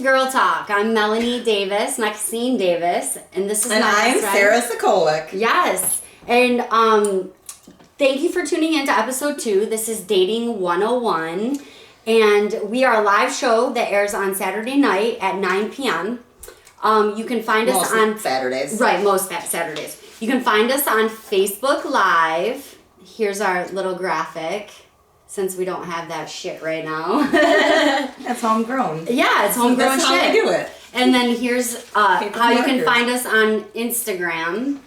Grrrl Talk. I'm Melanie Davis, Maxine Davis, and this is and I'm Sarah Sokolic. Yes, and thank you for tuning in to episode 2. This is Dating 101, and we are a live show that airs on Saturday night at 9 p.m. You can find us on Saturdays. Right, most Saturdays. You can find us on Facebook Live. Here's our little graphic. Since we don't have that shit right now. That's homegrown. Yeah, it's homegrown That's shit. how we do it. And then here's how you can find us on Instagram.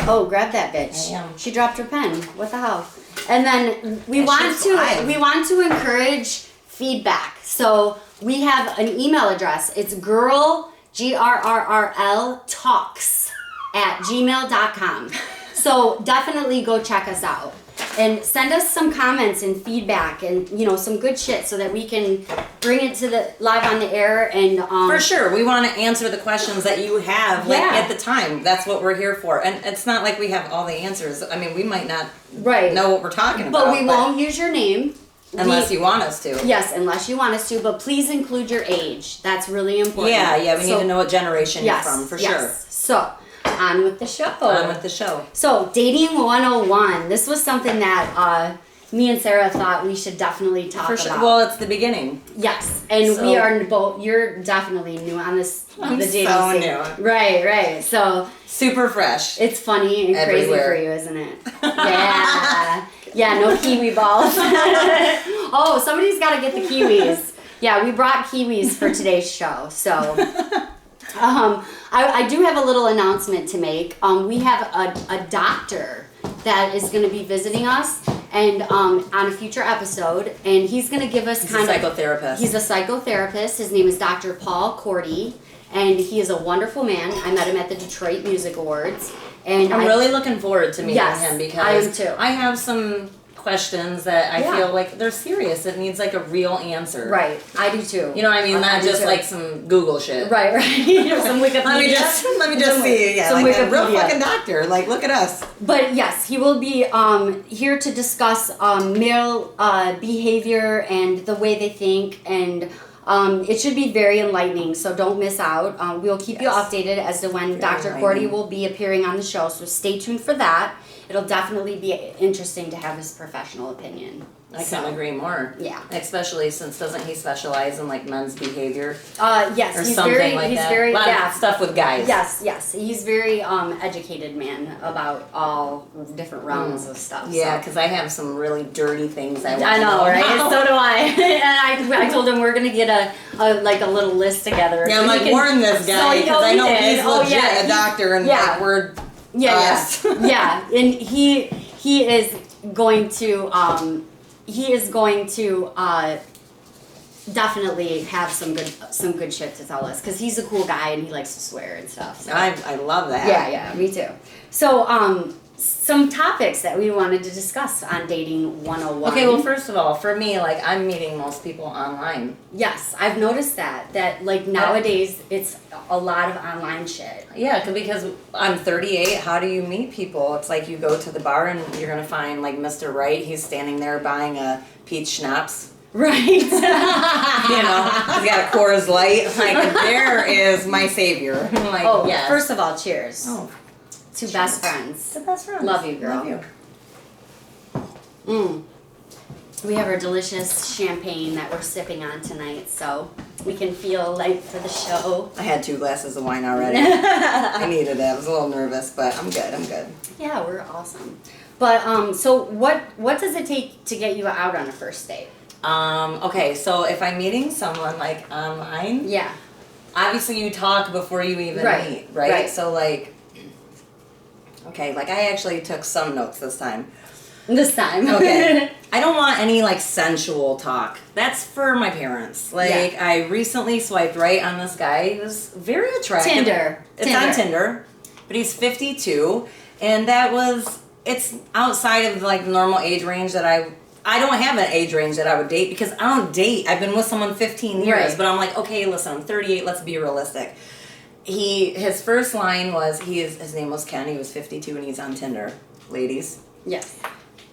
Oh, grab that bitch. I am. She dropped her pen. What the hell? And then we want to encourage feedback. So we have an email address. It's Grrrl, Grrrl talks @gmail.com. So definitely go check us out. And send us some comments and feedback and, some good shit so that we can bring it to the live on the air and for sure. We want to answer the questions that you have at the time. That's what we're here for. And it's not like we have all the answers. I mean, we might not know what we're talking about. But we won't use your name. Unless you want us to. Yes, unless you want us to, but please include your age. That's really important. Yeah, we need to know what generation you're from, for sure. So, on with the show. So, Dating 101. This was something that me and Sarah thought we should definitely talk about. Well, it's the beginning. Yes, and we are both. You're definitely new on this. I'm the dating so scene. new. Right. So super fresh. it's funny and everywhere. Crazy for you, isn't it? Yeah. No kiwi balls. Oh, somebody's got to get the kiwis. Yeah, we brought kiwis for today's show. So. I do have a little announcement to make. We have a doctor that is going to be visiting us and on a future episode, and he's going to give us He's a psychotherapist. He's a psychotherapist. His name is Dr. Paul Cordy, and he is a wonderful man. I met him at the Detroit Music Awards, and I'm really looking forward to meeting him because I am too. I have some questions that I feel like they're serious. It needs like a real answer. Right. I do too. You know what I mean? Not just like some Google shit. Right. Some Wikipedia. let me just see. Yeah, some like Wikipedia. a real fucking doctor. Like, look at us. But yes, he will be here to discuss male behavior and the way they think, and it should be very enlightening. So don't miss out. We'll keep you updated as to when Dr. Cordy will be appearing on the show. So stay tuned for that. It'll definitely be interesting to have his professional opinion. I couldn't agree more. Yeah. Especially since doesn't he specialize in like men's behavior? Yes. Or he's something very, like he's that. very, a lot of stuff with guys. Yes. He's very educated man about all different realms of stuff. Yeah, because I have some really dirty things I want I to know, right? about. So do I. And I told him we're gonna get a little list together. Yeah, I'm like, warn this guy because I know he's legit a doctor and like we're Yeah, and he is going to definitely have some good shit to tell us because he's a cool guy and he likes to swear and stuff. So. I love that. Yeah, me too. So some topics that we wanted to discuss on Dating 101. Okay, well, first of all, for me, like, I'm meeting most people online. Yes, I've noticed that like nowadays it's a lot of online shit. Yeah, because I'm 38. How do you meet people? It's like you go to the bar and you're gonna find like Mr. Right. He's standing there buying a peach schnapps. Right. He's got a Coors Light. Like, there is my savior. Like, first of all, cheers. Oh. Two best friends. The best friends. Love you, girl. Love you. We have our delicious champagne that we're sipping on tonight, so we can feel light for the show. I had 2 glasses of wine already. I needed it. I was a little nervous, but I'm good. Yeah, we're awesome. But so what does it take to get you out on a first date? Okay, so if I'm meeting someone like online, obviously you talk before you even meet, right? So like, okay, like I actually took some notes this time. Okay. I don't want any like sensual talk. That's for my parents. Like I recently swiped right on this guy. He was very attractive. Tinder. On Tinder, but he's 52, and it's outside of like the normal age range that I don't have an age range that I would date because I don't date. I've been with someone 15 years, but I'm like, okay, listen, I'm 38. Let's be realistic. His first line was his name was Ken. He was 52 and he's on Tinder. Ladies. Yes.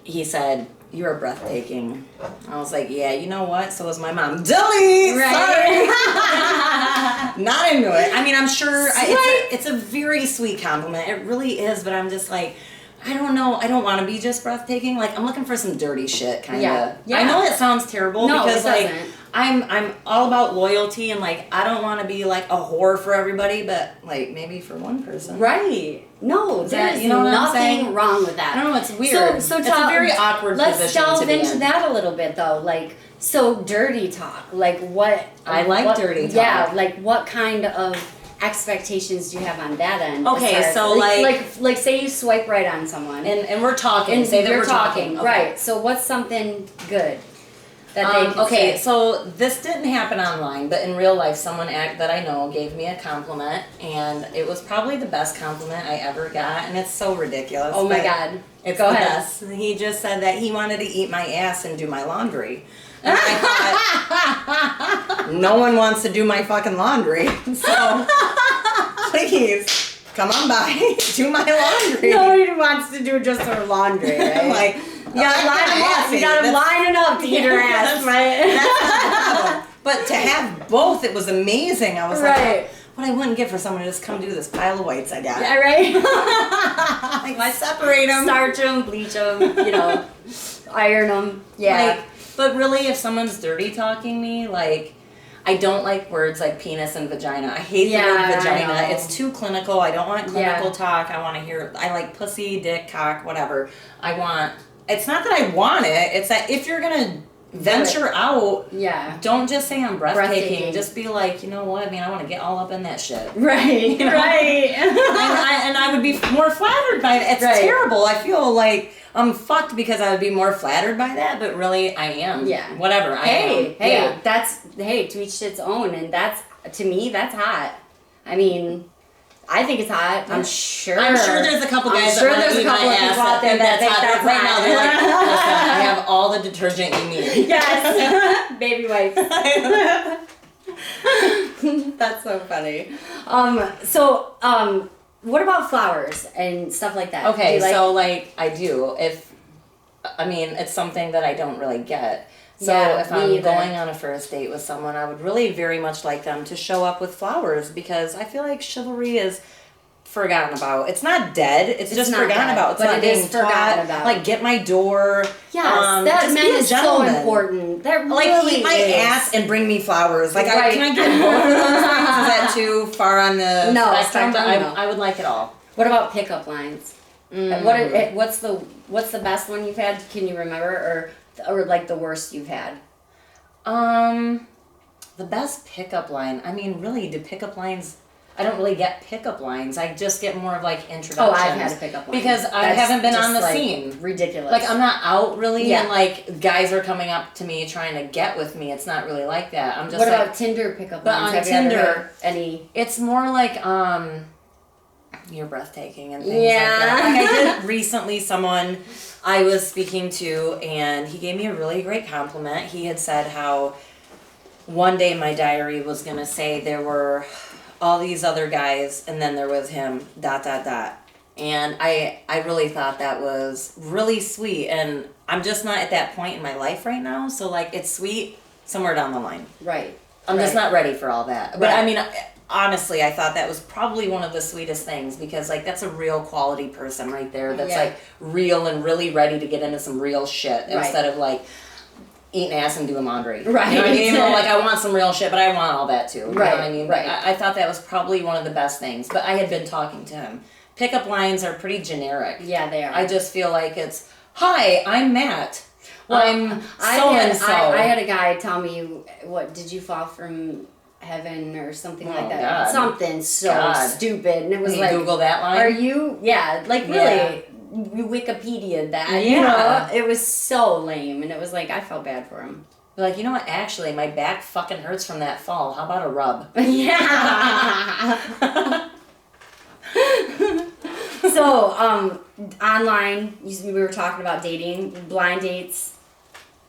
He said, "You are breathtaking." I was like, "Yeah, you know what? So was my mom." Delete. Right. not into it. I mean, I'm sure it's a very sweet compliment. It really is, but I'm just like, I don't know. I don't want to be just breathtaking. Like, I'm looking for some dirty shit, kind of. Yeah. I know it sounds terrible because, like, I'm all about loyalty and, like, I don't want to be, like, a whore for everybody, but, like, maybe for one person. Right. No, there's nothing wrong with that. I don't know. It's weird. So it's a very awkward position Let's delve to be into in. that a little bit, though. Like, so dirty talk. Like, what? I like dirty talk. Yeah. Like, what kind of expectations do you have on that end? Okay, so like say you swipe right on someone and we're talking. And say that we're we're talking. Okay. Right. So what's something good that they can say? So this didn't happen online, but in real life, someone that I know gave me a compliment, and it was probably the best compliment I ever got, and it's so ridiculous. Oh my God! It's Go the ahead. best. He just said that he wanted to eat my ass and do my laundry. And I thought, no one wants to do my fucking laundry, so please come on by, do my laundry. Nobody wants to do just her laundry, right? Like, you gotta line them up. You gotta line it up to eat her ass, right? But to have both, it was amazing. I was like, what I wouldn't give for someone to just come do this pile of whites I got. Yeah, right? Like, separate them. Starch them, bleach them, iron them. Yeah. Like, but really, if someone's dirty talking me, like, I don't like words like penis and vagina. I hate the word vagina. It's too clinical. I don't want clinical talk. I want to hear, I like pussy, dick, cock, whatever. It's not that I want it. It's that if you're going to venture out, don't just say I'm breathtaking. Just be like, you know what? I mean, I want to get all up in that shit. Right, right. and I would be more flattered by it. It's terrible. I feel like I'm fucked because I would be more flattered by that, but really I am. Yeah. Whatever. Hey, to each its own, and to me, that's hot. I mean, I think it's hot. I'm sure there's a couple guys that want to eat my ass that think that's hot. Right now they're like, listen, I have all the detergent you need. Yes. Baby wipes. That's so funny. What about flowers and stuff like that? Okay, I do. It's something that I don't really get. So if I'm going on a first date with someone, I would really very much like them to show up with flowers because I feel like chivalry is forgotten about. It's not dead. It's just forgotten about. It's not being taught. Like, get my door. Yes, that is so important. That really eat my ass and bring me flowers. Like, can I get both of those things? Is that too far on the spectrum? But I would like it all. What about pickup lines? What's the best one you've had? Can you remember, or like the worst you've had? The best pickup line. I mean, really, do pickup lines? I don't really get pickup lines. I just get more of like introductions. Oh, I've had a pickup line. Because I haven't been on the scene. Ridiculous. Like, I'm not out really, and like guys are coming up to me trying to get with me. It's not really like that. I'm just. What about Tinder pickup lines? But on Tinder, any? It's more like you're breathtaking and things like that. Like, I did recently. Someone I was speaking to, and he gave me a really great compliment. He had said how one day my diary was gonna say there were all these other guys, and then there was him, ... And I really thought that was really sweet, and I'm just not at that point in my life right now, so like, it's sweet somewhere down the line. Right. I'm just not ready for all that. But I mean, honestly, I thought that was probably one of the sweetest things, because like, that's a real quality person right there that's like real and really ready to get into some real shit instead of like eating ass and doing laundry. Right. You know what I mean? Like, I want some real shit, but I want all that too. You know what I mean? Right. I thought that was probably one of the best things, but I had been talking to him. Pickup lines are pretty generic. Yeah, they are. I just feel like it's, hi, I'm Matt. Well, I'm so-and-so. I had a guy tell me, what, did you fall from heaven or something like that? God. Something so stupid. And it was like, Google that line? Are you, really, you Wikipedia that. Yeah. You know, it was so lame. And it was like, I felt bad for him. Like, you know what, actually, my back fucking hurts from that fall. How about a rub? Yeah. So, online, we were talking about dating, blind dates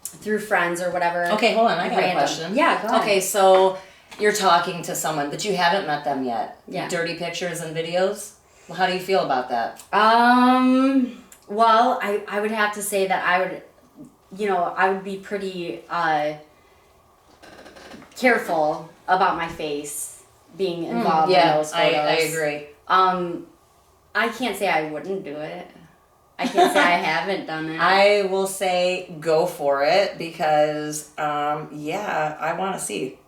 through friends or whatever. Okay, hold on, I got a question. Yeah, go ahead. Okay, so you're talking to someone, but you haven't met them yet. Yeah. Dirty pictures and videos? Well, how do you feel about that? Well, I would have to say that I would be pretty careful about my face. being involved in those photos. I agree. I can't say I wouldn't do it. I can't say I haven't done it. I will say go for it because, I want to see.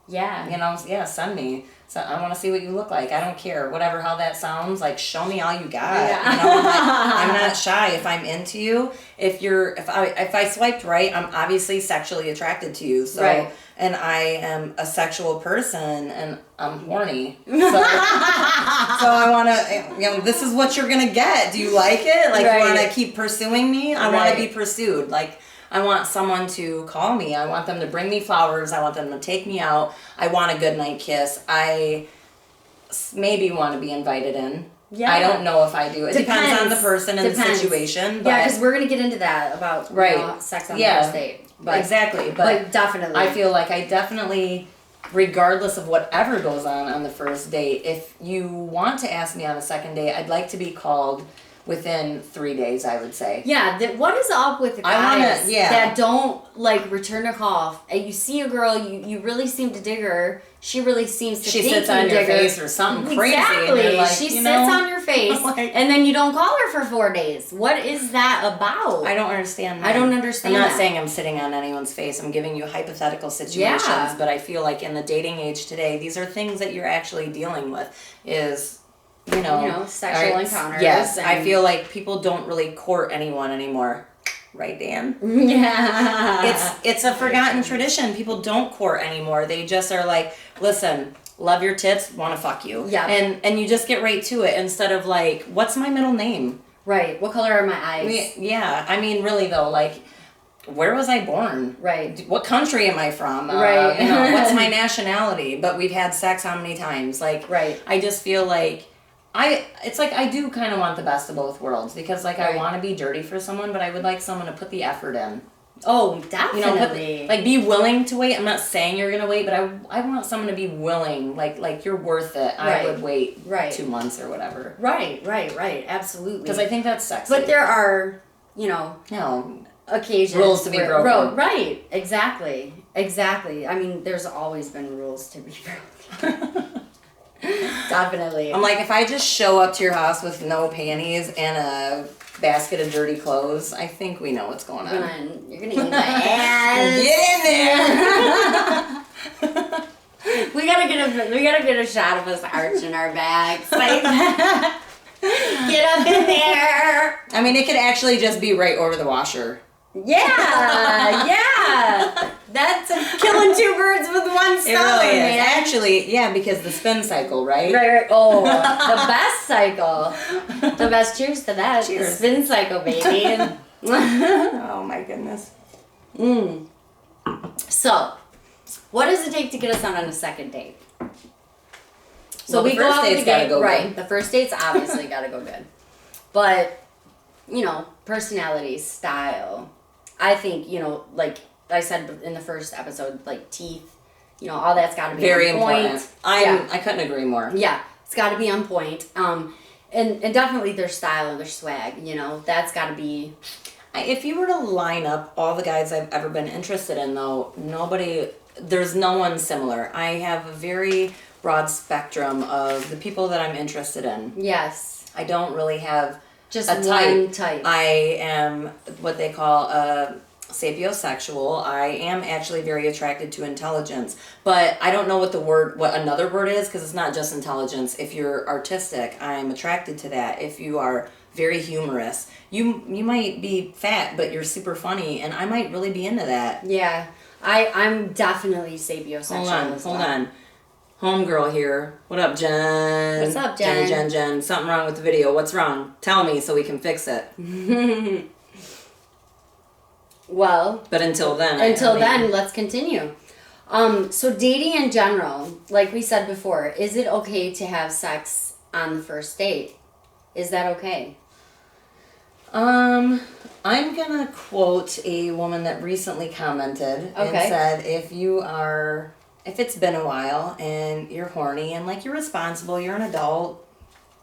Yeah. Send me. So I want to see what you look like. I don't care. Whatever, how that sounds. Like, show me all you got. Yeah. I'm not shy. If I'm into you, if I swiped right, I'm obviously sexually attracted to you. So, right. And I am a sexual person and I'm horny. So I want to, this is what you're going to get. Do you like it? Like, right. You want to keep pursuing me? I want to be pursued. Like, I want someone to call me. I want them to bring me flowers. I want them to take me out. I want a good night kiss. I maybe want to be invited in. Yeah. I don't know if I do. It depends on the person and the situation. But because we're going to get into that about sex on the first date. But, exactly. But definitely. I feel like I definitely, regardless of whatever goes on the first date, if you want to ask me on a second date, I'd like to be called within 3 days, I would say. Yeah, what is up with the guys that don't return a call? You see a girl, you really seem to dig her. She really seems to think you dig her. She sits on your face or something crazy. Exactly. She sits on your face, and then you don't call her for 4 days. What is that about? I don't understand that. I don't understand I'm not saying I'm sitting on anyone's face. I'm giving you hypothetical situations, but I feel like in the dating age today, these are things that you're actually dealing with sexual encounters. Yes, I feel like people don't really court anyone anymore. Right, Dan? Yeah. It's a forgotten tradition. People don't court anymore. They just are like, listen, love your tits, want to fuck you. Yeah. And you just get right to it instead of like, what's my middle name? Right. What color are my eyes? Yeah. I mean, really though, like, where was I born? Right. What country am I from? Right. What's my nationality? But we've had sex how many times? Like, right. I just feel like I do kind of want the best of both worlds because I want to be dirty for someone, but I would like someone to put the effort in. Oh, definitely. Be willing to wait. I'm not saying you're going to wait, but I want someone to be willing, like you're worth it. Right. I would wait 2 months or whatever. Right. Absolutely. Because I think that's sexy. But there are, occasions. Rules to be broken. Right. Exactly. I mean, there's always been rules to be broken. Definitely. I'm like, if I just show up to your house with no panties and a basket of dirty clothes, I think we know what's going on. You're gonna eat my ass. Get in there. we gotta get a shot of us arching our backs. Like, get up in there. I mean, it could actually just be right over the washer. Yeah. That's killing two birds with one stone. It really is. Man. Actually, because the spin cycle, right? Right. Oh, the best cycle. The best. Cheers to that. Cheers. The spin cycle, baby. Oh my goodness. So, what does it take to get us out on a second date? So we go out the gate, right? The first date's obviously gotta go good, but personality, style. I think like I said in the first episode, like teeth, all that's got to be very on point. Important. I couldn't agree more. Yeah, it's got to be on point. And definitely their style and their swag. That's got to be. If you were to line up all the guys I've ever been interested in, though, there's no one similar. I have a very broad spectrum of the people that I'm interested in. Yes. I don't really have just a one type. I am what they call a sapiosexual. I am actually very attracted to intelligence, but I don't know what another word is because it's not just intelligence. If you're artistic, I'm attracted to that. If you are very humorous, you might be fat, but you're super funny, and I might really be into that. Yeah, I'm definitely sapiosexual. Hold on. Homegirl here. What up, Jen? What's up, Jen? Jen. Something wrong with the video. What's wrong? Tell me so we can fix it. Well. But until then. Then, let's continue. So dating in general, like we said before, is it okay to have sex on the first date? Is that okay? I'm gonna quote a woman that recently commented and said, if it's been a while and you're horny and you're responsible, you're an adult,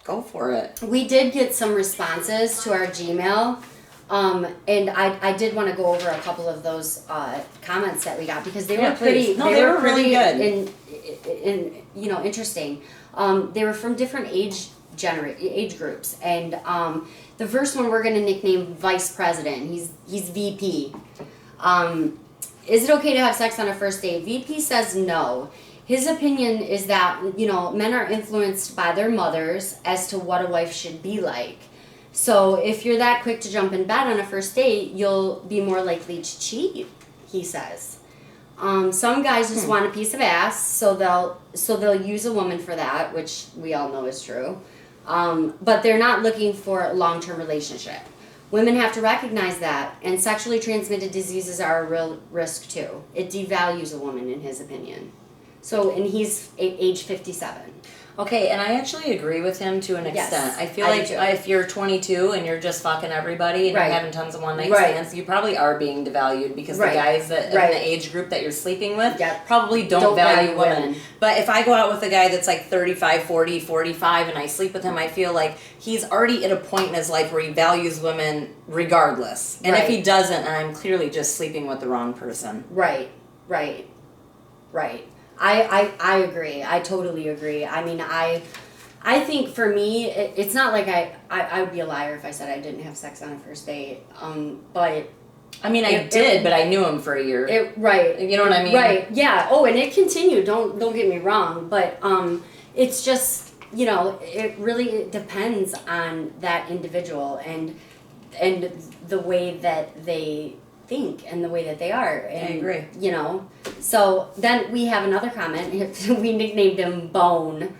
go for it. We did get some responses to our Gmail And I did want to go over a couple of those comments that we got because they were pretty. pretty. No, they were really good. And interesting. They were from different age groups, and the first one we're going to nickname Vice President. He's VP. Is it okay to have sex on a first date? VP says no. His opinion is that men are influenced by their mothers as to what a wife should be like. So if you're that quick to jump in bed on a first date, you'll be more likely to cheat, he says. Some guys just want a piece of ass, so they'll use a woman for that, which we all know is true. But they're not looking for a long-term relationship. Women have to recognize that, and sexually transmitted diseases are a real risk too. It devalues a woman, in his opinion. So, and he's age 57. Okay, and I actually agree with him to an extent. Yes, I feel like if you're 22 and you're just fucking everybody and you're having tons of one-night stands, you probably are being devalued because the guys that in the age group that you're sleeping with probably don't value women. But if I go out with a guy that's like 35, 40, 45 and I sleep with him, I feel like he's already at a point in his life where he values women regardless. And if he doesn't, I'm clearly just sleeping with the wrong person. Right. I agree. I totally agree. I mean, I think for me, it's not like I would be a liar if I said I didn't have sex on a first date. But I mean, I did, but I knew him for a year. You know what I mean? Right. Yeah. Oh, and it continued. Don't get me wrong, but it's just it really depends on that individual and the way that they think and the way that they are. And, I agree. So then we have another comment. We nicknamed him Bone.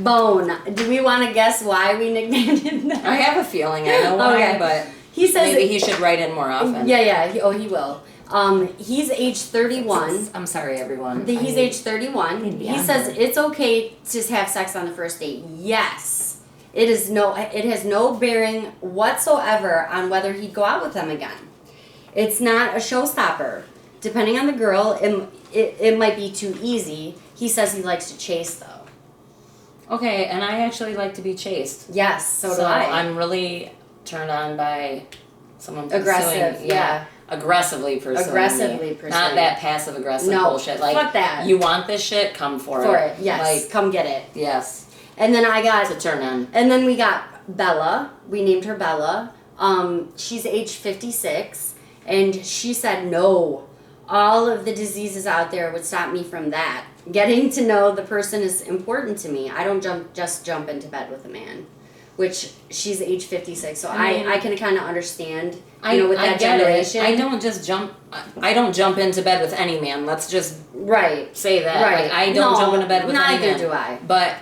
Bone. Do we want to guess why we nicknamed him that? I have a feeling I know why, but he says maybe he should write in more often. Yeah. He will. He's age 31. I'm sorry, everyone. He's age 31. He says it's okay to have sex on the first date. Yes. It has no bearing whatsoever on whether he'd go out with them again. It's not a showstopper. Depending on the girl, it might be too easy. He says he likes to chase, though. Okay, and I actually like to be chased. Yes, so do I. I'm really turned on by someone pursuing. Aggressive, yeah. Aggressively pursuing me. Not that passive aggressive bullshit. Like, fuck that. You want this shit? Come for it. For it, yes. Like, come get it. Yes. And then it's a turn on. And then we got Bella. We named her Bella. She's age 56, and she said no. All of the diseases out there would stop me from that. Getting to know the person is important to me. I don't just jump into bed with a man, which she's age 56. So I can kind of understand. With that generation. I don't jump into bed with any man. Let's just say that. Right. Like, I don't jump into bed with any man. Neither do I. But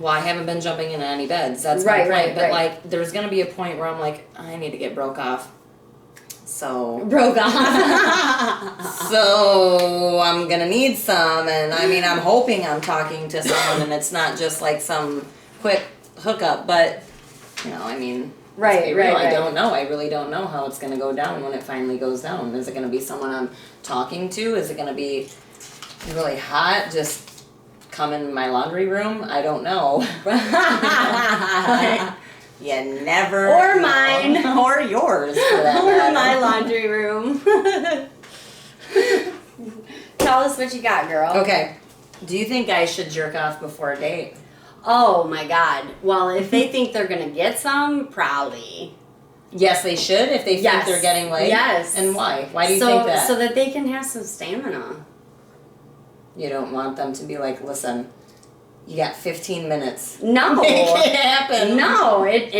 I haven't been jumping into any beds. That's my point. But like, there's gonna be a point where I'm like, I need to get broke off. So so I'm gonna need some, and I mean, I'm hoping I'm talking to someone, and it's not just like some quick hookup. But I mean, I don't know. I really don't know how it's gonna go down when it finally goes down. Is it gonna be someone I'm talking to? Is it gonna be really hot? Just come in my laundry room? I don't know. You never or know. Mine. Or yours, for that or my laundry room. Tell us what you got, girl. Okay. Do you think guys should jerk off before a date? Oh my God. Well, if they think they're gonna get some, probably. Yes, they should if they think they're getting laid? Yes. And why? Why do you think that? So that they can have some stamina. You don't want them to be like, listen, you got 15 minutes. No. Make it happen. No, it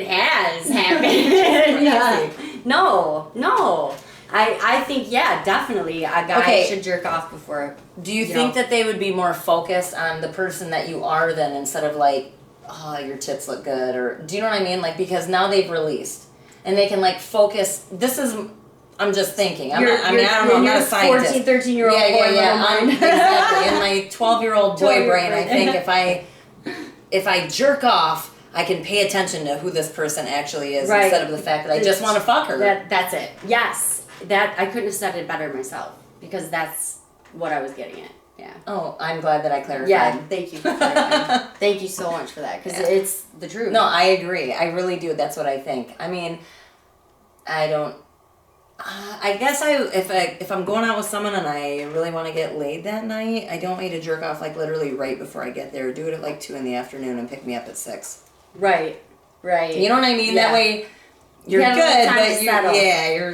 has happened. No. I think, definitely a guy should jerk off before. Do you think that they would be more focused on the person that you are then, instead of like, oh, your tits look good, or do you know what I mean? Like, because now they've released and they can like focus. I'm just thinking. I don't know. I'm not a scientist. 14, 13-year-old boy. Exactly. In my 12-year-old boy brain, I think if I jerk off, I can pay attention to who this person actually is instead of the fact that I just want to fuck her. That's it. Yes. That I couldn't have said it better myself, because that's what I was getting at. Yeah. Oh, I'm glad that I clarified. Yeah, thank you for clarifying. Thank you so much for that, because it's the truth. No, I agree. I really do. That's what I think. I mean, I don't... I guess if I'm going out with someone and I really want to get laid that night, I don't want you to jerk off like literally right before I get there. Do it at like 2 p.m. and pick me up at 6. Right. You know what I mean? Yeah. That way you're good,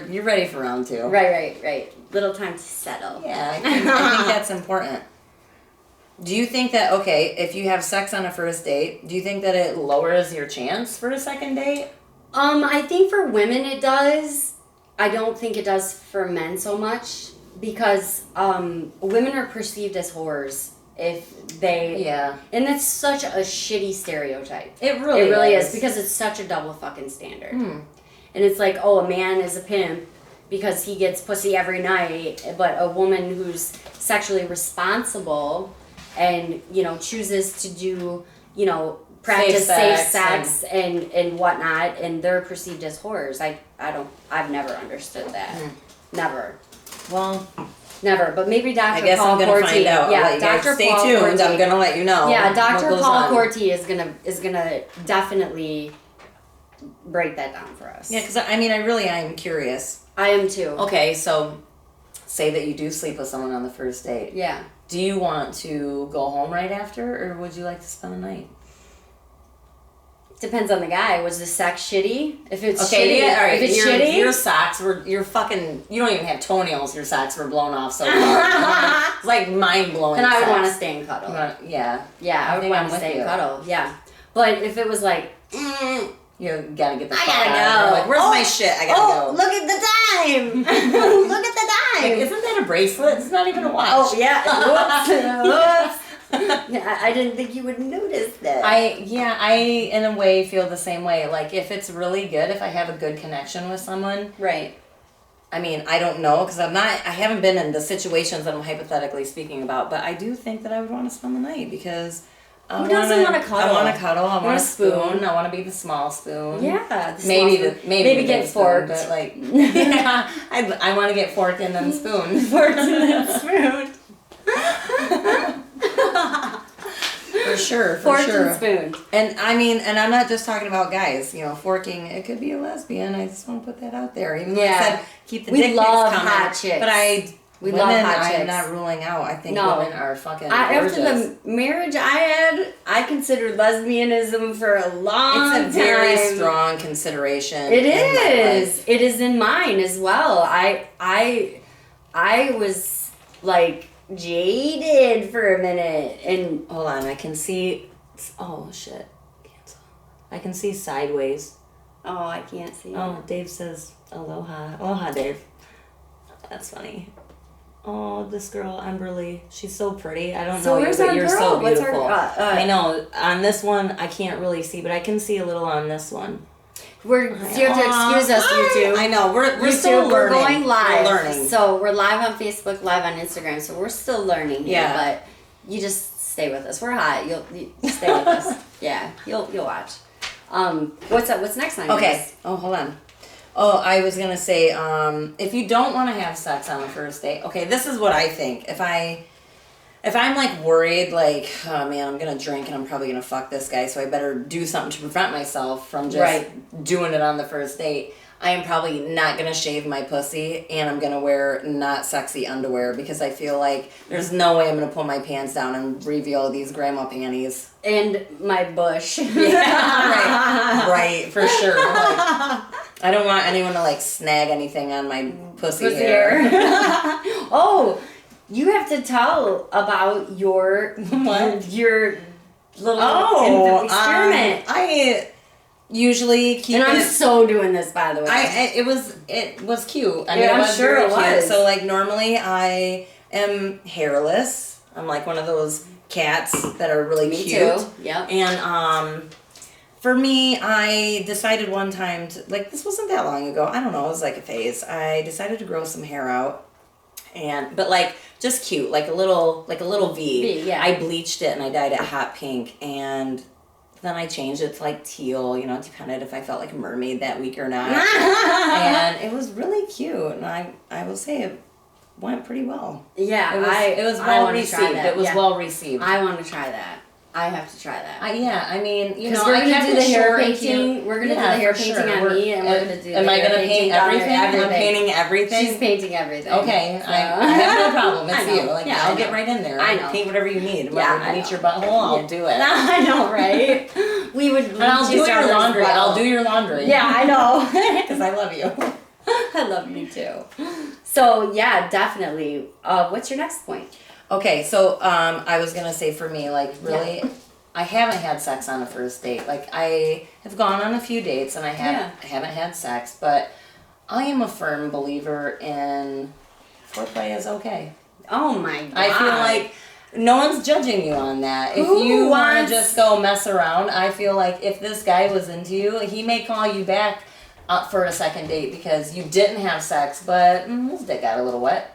but you're ready for round 2. Right. Little time to settle. Yeah, I think that's important. Do you think that, okay, if you have sex on a first date, do you think that it lowers your chance for a second date? I think for women it does. I don't think it does for men so much, because women are perceived as whores if they... Yeah. And that's such a shitty stereotype. It really is, because it's such a double fucking standard. And it's like, oh, a man is a pimp because he gets pussy every night, but a woman who's sexually responsible and, you know, chooses to do, you know, practice safe sex and whatnot, and they're perceived as whores. I've never understood that. Never. Well, never. But maybe Dr. I guess Paul I'm gonna Corti. find out. Yeah, Dr. Stay Paul tuned. Corti. I'm gonna let you know. Yeah, Dr. Paul Corti is gonna definitely break that down for us. Yeah, because I mean, I really am curious. I am too. Okay, so say that you do sleep with someone on the first date. Yeah. Do you want to go home right after, or would you like to spend the night? Depends on the guy. Was the sex shitty? If it's okay, shitty, yeah, all right. if it's shitty, your socks were, you're fucking, you don't even have toenails. Your socks were blown off so far. It's like mind blowing. And I would want to stay and cuddle. Yeah, I would want to stay and cuddle. Yeah, but if it was like, you gotta get the. I gotta go. Like, where's my shit? I gotta go. Look at the time. Look at the time. Like, isn't that a bracelet? It's not even a watch. Oh yeah. Whoops. Yeah, I didn't think you would notice that. I in a way feel the same way. Like, if it's really good, if I have a good connection with someone, right. I mean, I don't know, because I haven't been in the situations that I'm hypothetically speaking about, but I do think that I would want to spend the night, because who doesn't want to cuddle? I want to cuddle. I want a spoon. I want to be the small spoon. Yeah, maybe get forked. But like, yeah, I want to get forked and then spoon. Forked and then spoon. For sure. Forked and spoon. And I mean, and I'm not just talking about guys. You know, forking. It could be a lesbian. I just want to put that out there. Even though I said keep the dick pics love coming. hot chicks. But we love hot chicks. I'm chicks. not ruling out. I think women are fucking gorgeous. After the marriage I had, I considered lesbianism for a long time. It's a very strong consideration. It is. It is in mine as well. I was like jaded for a minute, and hold on, I can see. Oh shit! Cancel. I can see sideways. Oh, I can't see. Oh, Dave says aloha. Aloha, Dave. That's funny. Oh, this girl, Emberly, she's so pretty. I don't know you, but you're so beautiful. I know. On this one, I can't really see, but I can see a little on this one. You have to excuse us, YouTube. I know. We're YouTube, still learning. We're going live. We're learning. So we're live on Facebook, live on Instagram. So we're still learning here. Yeah. But you just stay with us. We're hot. You stay with us. Yeah. You'll watch. What's up? What's next on your list? Oh, hold on. Oh, I was gonna say, if you don't want to have sex on the first date, okay, this is what I think. If I'm like worried, like, oh man, I'm gonna drink and I'm probably gonna fuck this guy, so I better do something to prevent myself from just doing it on the first date. I am probably not gonna shave my pussy, and I'm gonna wear not sexy underwear, because I feel like there's no way I'm gonna pull my pants down and reveal these grandma panties. And my bush. Yeah, right, for sure. Like, I don't want anyone to like snag anything on my pussy hair. Oh, you have to tell about your little experiment. I usually keep I'm so doing this, by the way. It was cute. I mean, I'm sure it was. Cute. So like normally I am hairless. I'm like one of those cats that are really cute. Me too. Yep. And for me, I decided one time to, like, this wasn't that long ago. I don't know. It was like a phase. I decided to grow some hair out, but like just cute, like a little V. Yeah. I bleached it and I dyed it hot pink, and then I changed it to like teal. You know, it depended if I felt like a mermaid that week or not. And it was really cute. And I will say went pretty well. Yeah, it was well received. It was well received. I want to try that. I have to try that. Yeah, I mean, you know, we're gonna do the hair painting. Cute. We're gonna do the hair painting on me, and we're gonna do. Am I gonna paint everything? I'm painting everything. She's painting everything. Okay, so. I have no problem. It's you. Like, yeah, I'll get right in there. I know. Paint whatever you need. Yeah, paint your butthole. I'll do it. I know, right? We would. And I'll do your laundry. I'll do your laundry. Yeah, I know. Because I love you. I love you too. So yeah, definitely. What's your next point? Okay, so I was gonna say for me, like really. Yeah. I haven't had sex on a first date. Like, I have gone on a few dates and I haven't had sex, but I am a firm believer in foreplay is okay. Oh my God. I feel like no one's judging you on that. If you want to just go mess around, I feel like if this guy was into you, he may call you back for a second date because you didn't have sex, but his dick got a little wet.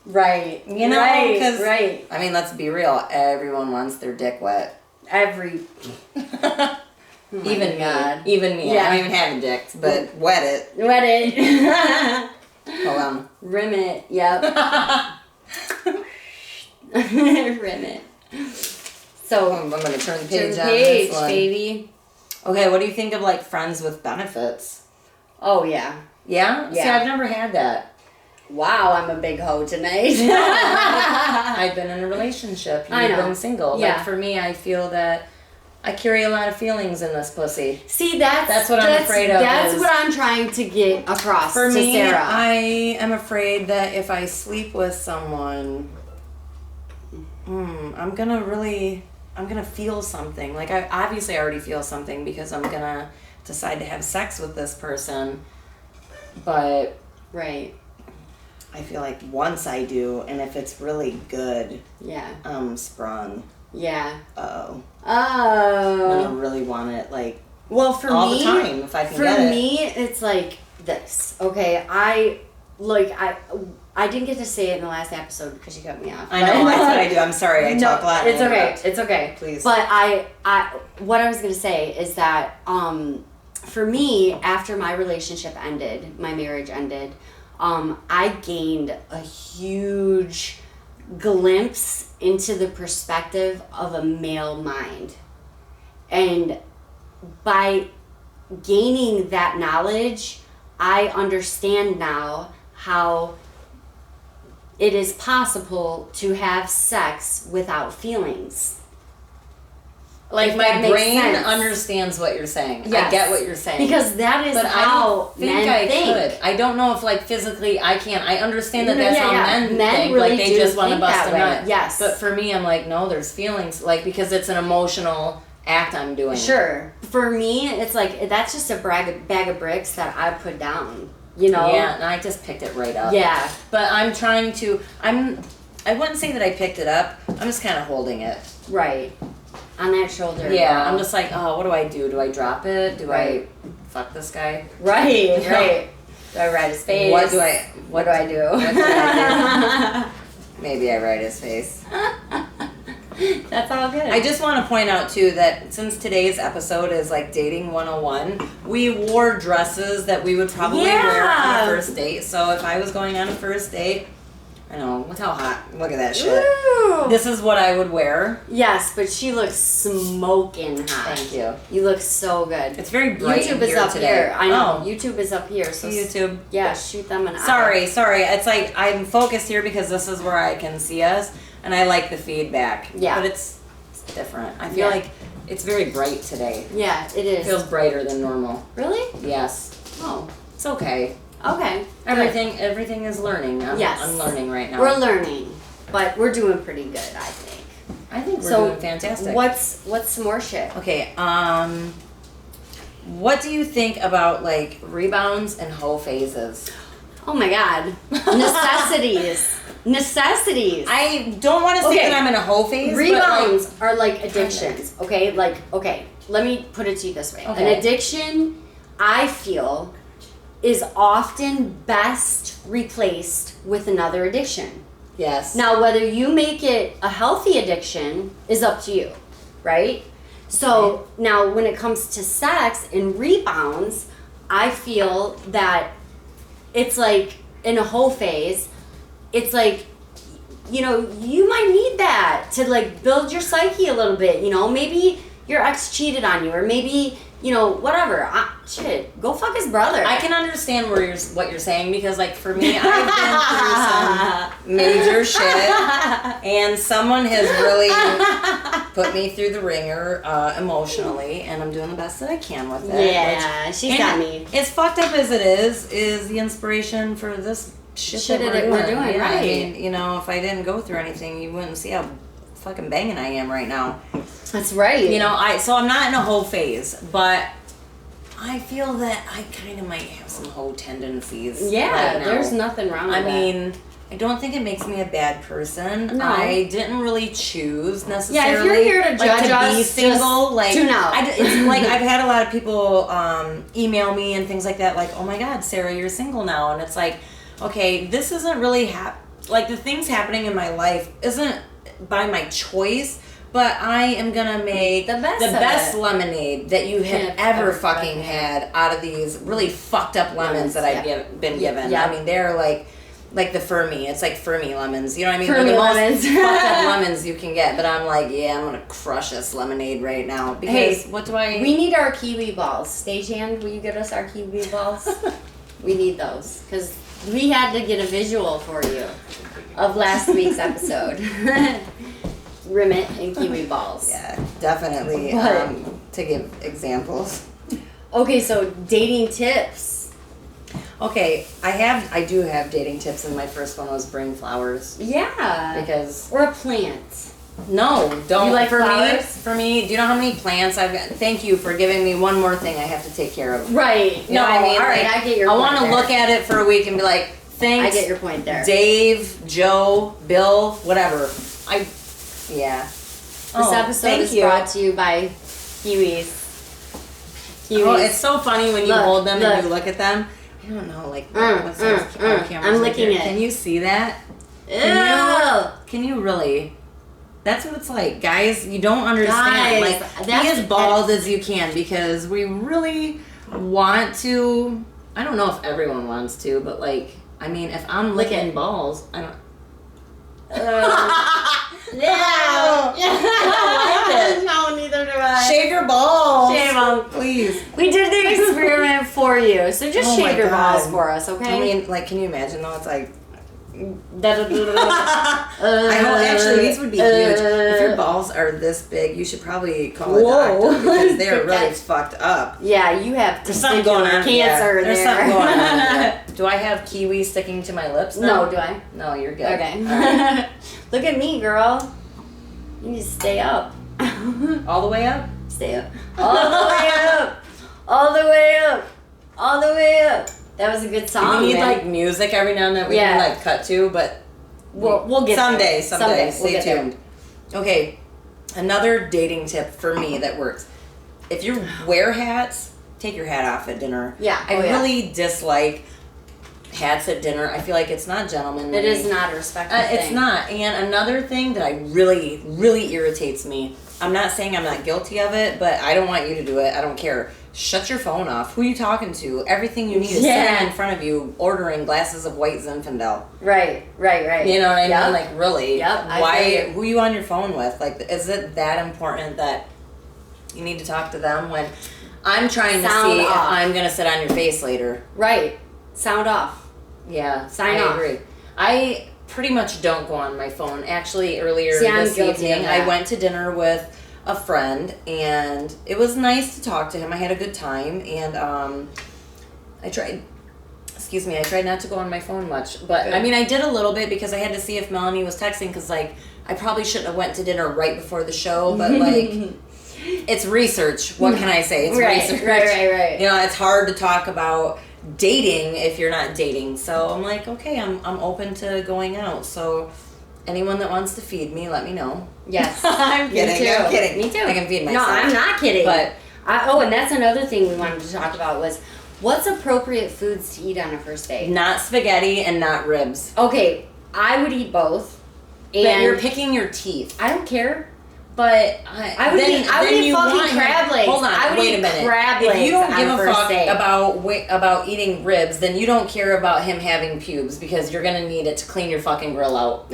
Right. You know? Right. I mean, let's be real. Everyone wants their dick wet. Even me. God. Even me. Yeah. I don't even have a dick, but wet it. Wet it. Hold on. Rim it. Yep. Rim it. So I'm gonna turn the page on this one. Baby. Okay, what do you think of like friends with benefits? Oh yeah. Yeah? See, I've never had that. Wow, I'm a big hoe tonight. I've been in a relationship. You've been single. Yeah. Like for me, I feel that I carry a lot of feelings in this pussy. See, that's what I'm afraid of. That's what I'm trying to get across for me, Sarah. I am afraid that if I sleep with someone, I'm gonna feel something. Like I obviously already feel something because I'm gonna decide to have sex with this person, but I feel like once I do, and if it's really good, I'm sprung. Yeah. I'm gonna really want it, like, well, for all me, the time if I can get it. For me, it's like this. Okay, I didn't get to say it in the last episode because you cut me off. I know, that's what I do. I'm sorry, I talk a lot. It's okay. It's okay. Please. But what I was gonna say is that for me, after my relationship ended, my marriage ended. I gained a huge glimpse into the perspective of a male mind. And by gaining that knowledge, I understand now how it is possible to have sex without feelings. Like my brain understands what you're saying. Yes. I get what you're saying. Because that is how men think. Could. I don't know if like physically I can't. I understand that that's how men think. Really like they just want to bust a nut. Yes. But for me, I'm like, no, there's feelings. Like because it's an emotional act I'm doing. Sure. For me, it's like that's just a bag of bricks that I put down. You know. Yeah, and I just picked it right up. Yeah. But I'm trying to. I wouldn't say that I picked it up. I'm just kind of holding it. Right. On that shoulder. Yeah, I'm just like, oh, what do I do? Do I drop it? Do I fuck this guy? Right. Do I ride his face? What do I do? What do I do? Maybe I ride his face. That's all good. I just want to point out, too, that since today's episode is like Dating 101, we wore dresses that we would probably wear on a first date. So if I was going on a first date, I know, look how hot. Look at that shit. Ooh. This is what I would wear. Yes, but she looks smoking hot. Thank you. You look so good. It's very bright YouTube is up here. I know. YouTube is up here. So YouTube. Yeah, shoot them an eye. Sorry. It's like I'm focused here because this is where I can see us, and I like the feedback. Yeah. But it's different. I feel like it's very bright today. Yeah, it is. It feels brighter than normal. Really? Yes. Oh. It's okay. Okay. Everything is learning. I'm learning right now. We're learning, but we're doing pretty good, I think. I think we're doing fantastic. What's some more shit? Okay. What do you think about like rebounds and hoe phases? Oh my God. Necessities. I don't want to say that I'm in a hoe phase. Rebounds are like addictions. Okay. Let me put it to you this way. Okay. An addiction, I feel, is often best replaced with another addiction. Yes. Now, whether you make it a healthy addiction is up to you, right? So now when it comes to sex and rebounds, I feel that it's like in a whole phase, it's like, you know, you might need that to like build your psyche a little bit. You know, maybe your ex cheated on you, or maybe, you know, whatever. Shit, go fuck his brother. I can understand what you're saying, because like for me, I've been through some major shit, and someone has really put me through the ringer emotionally, and I'm doing the best that I can with it. Yeah, she's got me. As fucked up as it is the inspiration for this shit that we're doing. Yeah, right. I mean, you know, if I didn't go through anything, you wouldn't see how fucking banging I am right now. That's right. You know, so I'm not in a hoe phase, but I feel that I kind of might have some hoe tendencies. Yeah, right now. there's nothing wrong with that. I mean, I don't think it makes me a bad person. No. I didn't really choose necessarily. Yeah, if you're here to judge us, be single, like tune out. It's like I've had a lot of people email me and things like that, like, "Oh my God, Sarah, you're single now," and it's like, okay, this isn't really like the things happening in my life isn't by my choice. But I am gonna make the best lemonade that you have ever fucking had out of these really fucked up lemons that I've been given. Yeah. I mean, they're like the Fermi. It's like Fermi lemons. You know what I mean? Fermi the lemons. most fucked up lemons you can get. But I'm like, yeah, I'm gonna crush this lemonade right now. Because what do I? We need our kiwi balls. Stagehand, will you get us our kiwi balls? We need those because we had to get a visual for you of last week's episode. Rimmet and kiwi balls. Yeah, definitely. To give examples. Okay, so dating tips. Okay, I do have dating tips, and my first one was bring flowers. Yeah. Because or a plant. No, don't. You like flowers? For me, do you know how many plants I've got? Thank you for giving me one more thing I have to take care of. Right. You know what I mean? All right, like, I get your point. I want to look at it for a week and be like, thanks. I get your point there. Dave, Joe, Bill, whatever. Yeah. This episode is brought to you by kiwis. Oh, it's so funny when you hold them and you look at them. I don't know, like, I'm licking it. Can you see that? Ew. Can you really? That's what it's like, guys. You don't understand. Guys, like, be as bald as you can, because we really want to. I don't know if everyone wants to, but like, I mean, if I'm licking balls, I don't. Yeah. I don't like it. No, neither do I. Shave your balls. Shave them, please. We did the experiment for you, so just shave your balls for us, okay? I mean, like, can you imagine though? It's like. Actually, these would be huge. If your balls are this big, you should probably call a doctor, because they're really fucked up. Yeah, you have something going on. Cancer There's there. something going on. There. Do I have kiwi sticking to my lips now? No, do I? No, you're good. Okay. Right. Look at me, girl. You need to stay up. All the way up? Stay up. All the way up. All the way up. All the way up. That was a good song. We need man. like music every now and then we can like cut to, but we'll get someday. Someday. Stay tuned. Okay, another dating tip for me that works. If you wear hats, take your hat off at dinner. Yeah. I really dislike hats at dinner. I feel like it's not gentlemanly. It is not a respectful thing. It's not. And another thing that really irritates me. I'm not saying I'm not guilty of it, but I don't want you to do it. I don't care. Shut your phone off. Who are you talking to? Everything you need is sitting in front of you, ordering glasses of white Zinfandel. Right. You know what I mean? Like, really? Yep. Why? Who are you on your phone with? Like, is it that important that you need to talk to them when I'm trying to see if I'm going to sit on your face later? Right. Sound off. Yeah. Sign off. I agree. I pretty much don't go on my phone. Actually, earlier this evening, I went to dinner with a friend, and it was nice to talk to him. I had a good time, and I tried not to go on my phone much, but good. I mean, I did a little bit because I had to see if Melanie was texting, because like I probably shouldn't have went to dinner right before the show, but like it's research. What can I say? It's research. Right. You know, it's hard to talk about dating if you're not dating. So I'm like, okay, I'm open to going out. So anyone that wants to feed me, let me know. Yes. I'm kidding. I'm kidding. Me too. I can feed myself. No, I'm not kidding. But and that's another thing we wanted to talk about was what's appropriate foods to eat on a first date? Not spaghetti and not ribs. Okay, I would eat both. But you're picking your teeth. I don't care. But I would eat fucking crab legs. Hold on, wait a minute. If you don't give a fuck about eating ribs, then you don't care about him having pubes because you're gonna need it to clean your fucking grill out.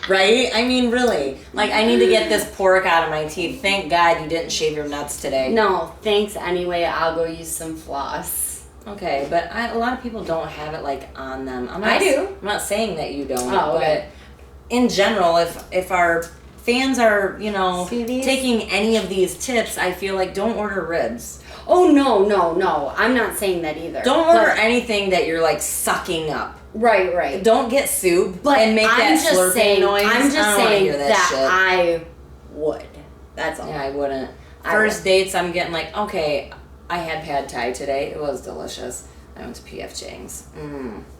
Right? I mean, really. Like, I need to get this pork out of my teeth. Thank God you didn't shave your nuts today. No, thanks anyway. I'll go use some floss. Okay, but a lot of people don't have it like on them. I do. I'm not saying that you don't. Oh, okay. But in general, if our fans are, taking any of these tips, I feel like don't order ribs. Oh, no. I'm not saying that either. Don't order anything that you're like sucking up. Right. Don't get soup and make that slurping noise. I'm just saying that shit. I would. That's all. Yeah, I wouldn't. First dates, I'm getting like, okay, I had pad thai today. It was delicious. I went to P.F. Chang's.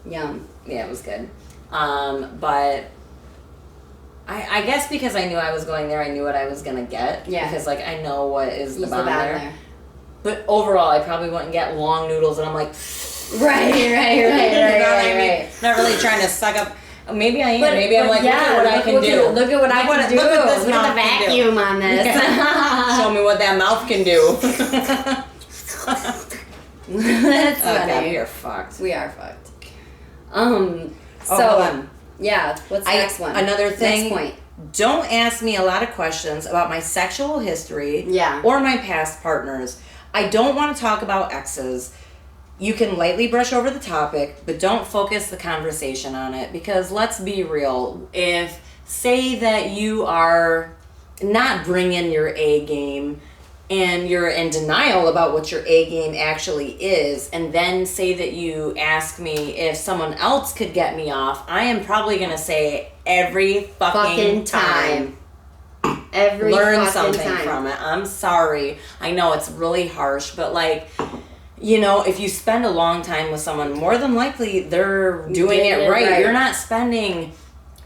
Yum. Yeah, it was good. But I guess because I knew I was going there, I knew what I was gonna get. Yeah. Because like I know what is the bottom there. But overall, I probably wouldn't get long noodles, and I'm like, right. You know what I mean? Not really trying to suck up. Maybe I am. Maybe I'm like, look at what I can do. Look at what I can do. Look at the vacuum on this. Yeah. Show me what that mouth can do. That's funny. Okay, we are fucked. We are fucked. So, yeah, what's the next one? Another thing. Next point. Don't ask me a lot of questions about my sexual history Yeah. or my past partners. I don't want to talk about exes. You can lightly brush over the topic, but don't focus the conversation on it because let's be real. If, say that you are not bringing your A game and you're in denial about what your A game actually is, and then say that you ask me if someone else could get me off, I am probably going to say every fucking time. Learn something from it. I'm sorry. I know it's really harsh, but like, if you spend a long time with someone, more than likely they're doing it right. You're not spending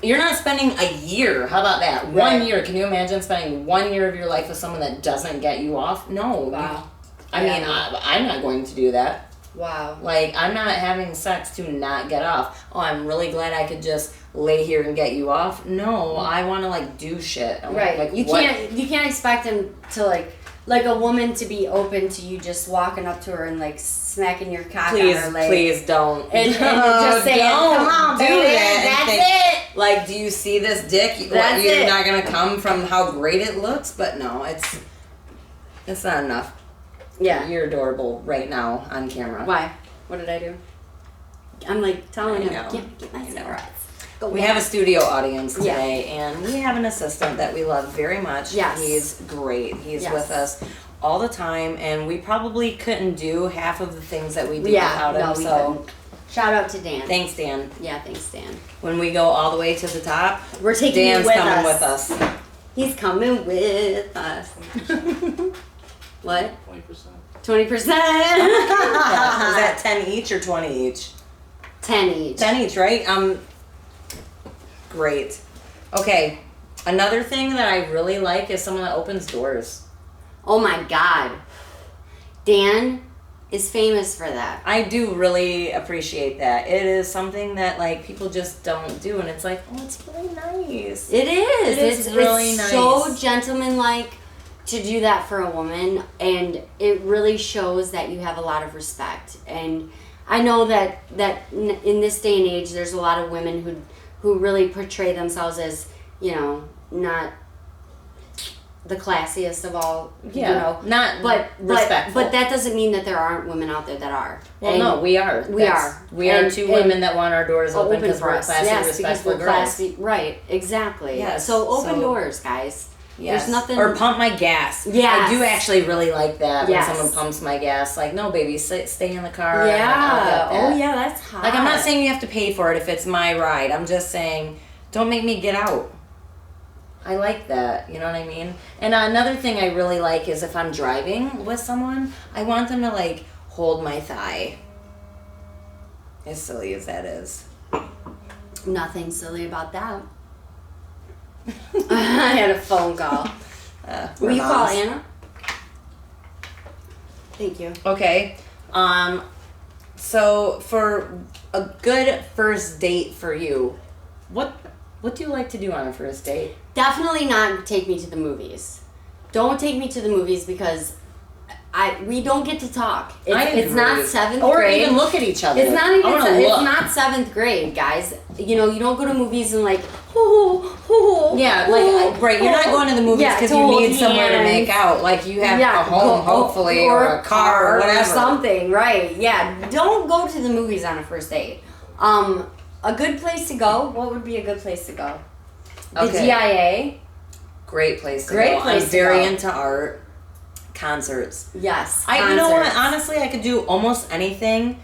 a year. How about that? Right. 1 year. Can you imagine spending 1 year of your life with someone that doesn't get you off? No. Wow. I'm not going to do that. Wow. Like, I'm not having sex to not get off. Oh, I'm really glad I could just lay here and get you off. No, I want to like do shit. Right. Like, you can't expect him to like a woman to be open to you just walking up to her and like smacking your cock on her leg. Please don't. And just saying, come on, baby, that's it. Like, do you see this dick? You're not gonna come from how great it looks, but no, it's not enough. Yeah. You're adorable right now on camera. Why? What did I do? I'm like telling him, get my cigarettes. We have a studio audience today, and we have an assistant that we love very much. Yes. He's great. He's with us all the time, and we probably couldn't do half of the things that we do without him. Couldn't. Shout out to Dan. Thanks, Dan. Yeah, thanks, Dan. When we go all the way to the top, we're taking Dan's coming with us. He's coming with us. What? 20%. 20%. Is that 10 each or 20 each? 10 each. 10 each, right? Great. Okay. Another thing that I really like is someone that opens doors. Oh my God. Dan is famous for that. I do really appreciate that. It is something that like people just don't do, and it's like, oh, it's really nice. It is. It's really nice. So gentlemanlike to do that for a woman, and it really shows that you have a lot of respect. And I know that in this day and age, there's a lot of women who really portray themselves as, not the classiest of all, not respectful. But that doesn't mean that there aren't women out there that are. Well, and no, we are. We are two women that want our doors open because we're classy, respectful girls. Classy, right, exactly. Yes. So open doors, guys. Yes. There's nothing. Or pump my gas. Yes. I do actually really like that when someone pumps my gas. Like, no, baby, stay in the car. Yeah. Oh, yeah, that's hot. Like, I'm not saying you have to pay for it if it's my ride. I'm just saying, don't make me get out. I like that. You know what I mean? And another thing I really like is if I'm driving with someone, I want them to, like, hold my thigh. As silly as that is. Nothing silly about that. I had a phone call. Will you call Anna? Thank you. Okay. So for a good first date for you, what What do you like to do on a first date? Definitely not take me to the movies. Don't take me to the movies because we don't get to talk. It's not 7th grade. Or even look at each other. It's not even. It's not 7th grade, guys. You know, you don't go to movies and like. Yeah, like right. You're not going to the movies because you need somewhere to make out. Like you have a home, hopefully, or a car, or whatever. Or something, right? Yeah. Don't go to the movies on a first date. A good place to go. What would be a good place to go? The DIA. Great place to go. I'm very into art. Concerts. Yes. You know what? Honestly, I could do almost anything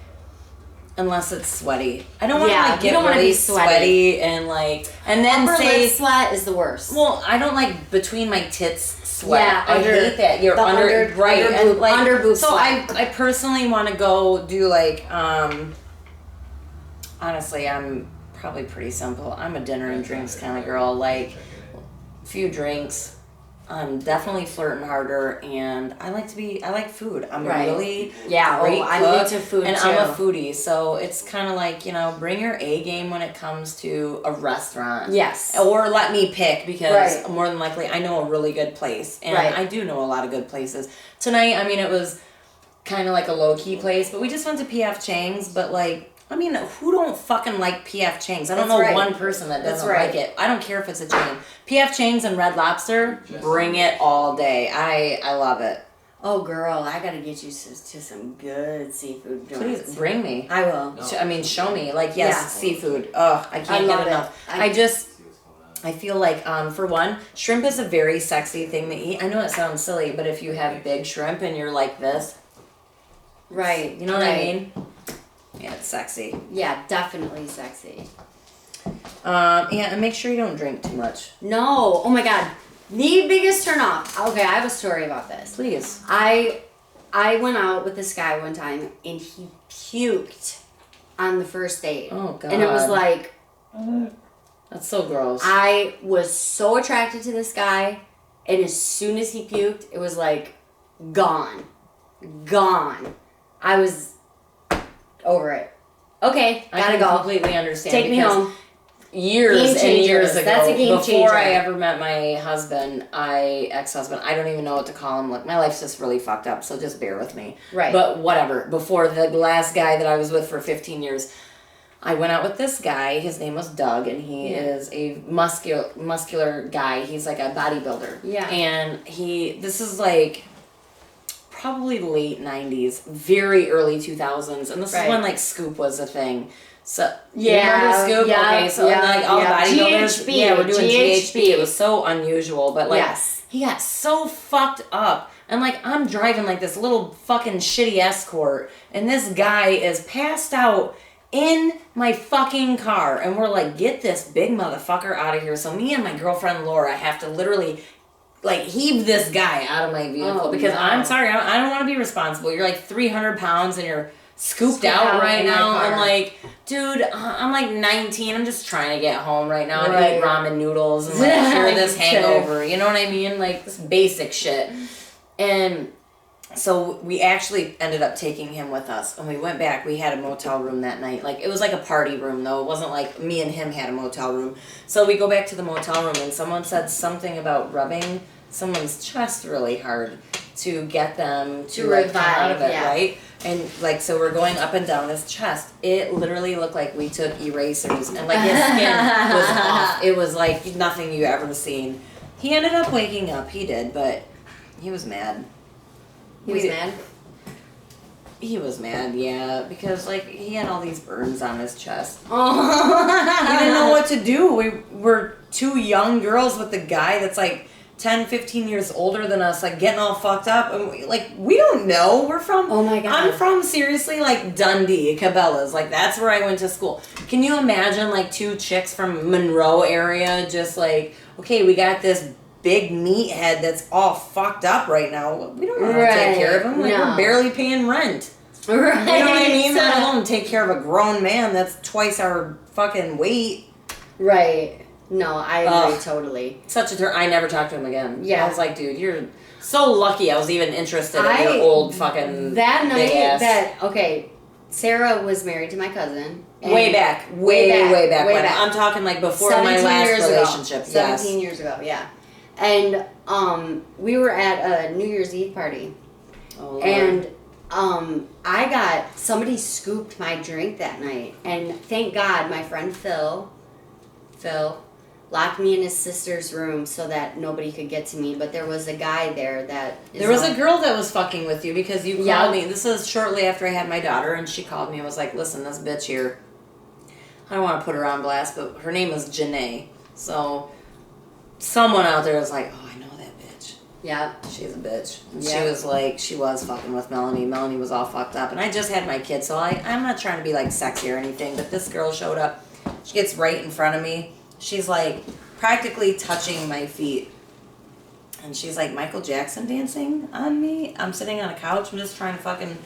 unless it's sweaty. I don't want to get really sweaty and then upper lip sweat is the worst. Well, I don't like between my tits sweat. Yeah, I hate that. You're under boob so sweat. I personally want to go do honestly, I'm probably pretty simple. I'm a dinner and drinks kind of girl. Like a few drinks. I'm definitely flirting harder, and I like food. I'm really great cook, I'm into food and too. I'm a foodie, so it's kind of like, bring your A game when it comes to a restaurant. Yes. Or let me pick, because more than likely I know a really good place, and I do know a lot of good places. Tonight, I mean, it was kind of like a low-key place, but we just went to P.F. Chang's, but who don't fucking like P.F. Chang's? I don't know one person that doesn't like it. I don't care if it's a chain. P.F. Chang's and Red Lobster, bring it all day. I love it. Oh, girl, I gotta get you to some good seafood joints. Please, bring me. I will. Show me. Seafood. Ugh, I can't get enough. I feel like, for one, shrimp is a very sexy thing to eat. I know it sounds silly, but if you have big shrimp and you're like this. Right. You know what I mean? Yeah, it's sexy. Yeah, definitely sexy. And make sure you don't drink too much. No. Oh my God. The biggest turn off. Okay, I have a story about this. Please. I went out with this guy one time and he puked on the first date. Oh God. And it was like, that's so gross. I was so attracted to this guy, and as soon as he puked, it was like gone. I was over it. Okay, gotta go. I completely understand. Take me home. Years and years ago, that's a game changer. Before I ever met my ex-husband, I don't even know what to call him. Like, my life's just really fucked up, so just bear with me. Right. But whatever. Before the last guy that I was with for 15 years, I went out with this guy. His name was Doug, and he is a muscular guy. He's like a bodybuilder. Yeah. And this is like probably late 90s, very early 2000s, and this is when like Scoop was a thing. So you remember Scoop? Okay, so like all the bodybuilders, we're doing GHB. It was so unusual, but like he got so fucked up, and like I'm driving like this little fucking shitty Escort, and this guy is passed out in my fucking car, and we're like, get this big motherfucker out of here. So me and my girlfriend Laura have to literally like heave this guy out of my vehicle because I'm sorry, I don't want to be responsible. You're like 300 pounds and you're scooped out right now. I'm like, dude, I'm like 19. I'm just trying to get home right now and eat ramen noodles and like cure this hangover. You know what I mean? Like this basic shit. And so we actually ended up taking him with us, and we went back. We had a motel room that night. Like, it was like a party room, though. It wasn't like me and him had a motel room. So we go back to the motel room, and someone said something about rubbing someone's chest really hard to get them to like come out of it, right? And like, so we're going up and down his chest. It literally looked like we took erasers, and like his skin was off. It was like nothing you ever seen. He ended up waking up. He did, but he was mad. He was mad? He was mad, yeah, because like he had all these burns on his chest. Oh. We didn't know what to do. We were two young girls with a guy that's like 10, 15 years older than us, like getting all fucked up, and we don't know. We're from I'm from seriously like Dundee, Cabela's, like that's where I went to school. Can you imagine like two chicks from Monroe area just like, okay, we got this big meathead that's all fucked up right now. We don't know how to take care of him. Like we're barely paying rent. Right. You know what I mean? Let alone take care of a grown man that's twice our fucking weight. Right. No, I agree totally. Such a turn. I never talked to him again. Yeah. I was like, dude, you're so lucky I was even interested in your old fucking that night big ass. okay, Sarah was married to my cousin. Way back. I'm talking like before my last relationship. 17 years ago, yeah. And we were at a New Year's Eve party. Oh, Lord. And somebody scooped my drink that night. And thank God my friend Phil locked me in his sister's room so that nobody could get to me. But there was a guy there there was a girl that was fucking with you because you called me. This is shortly after I had my daughter, and she called me and was like, listen, this bitch here, I don't want to put her on blast, but her name is Janae. So someone out there was like, oh, I know that bitch. Yeah. She's a bitch. And she was like, she was fucking with Melanie. Melanie was all fucked up. And I just had my kid, so I'm not trying to be like sexy or anything, but this girl showed up. She gets right in front of me. She's like practically touching my feet. And she's like, Michael Jackson dancing on me? I'm sitting on a couch. I'm just trying to fucking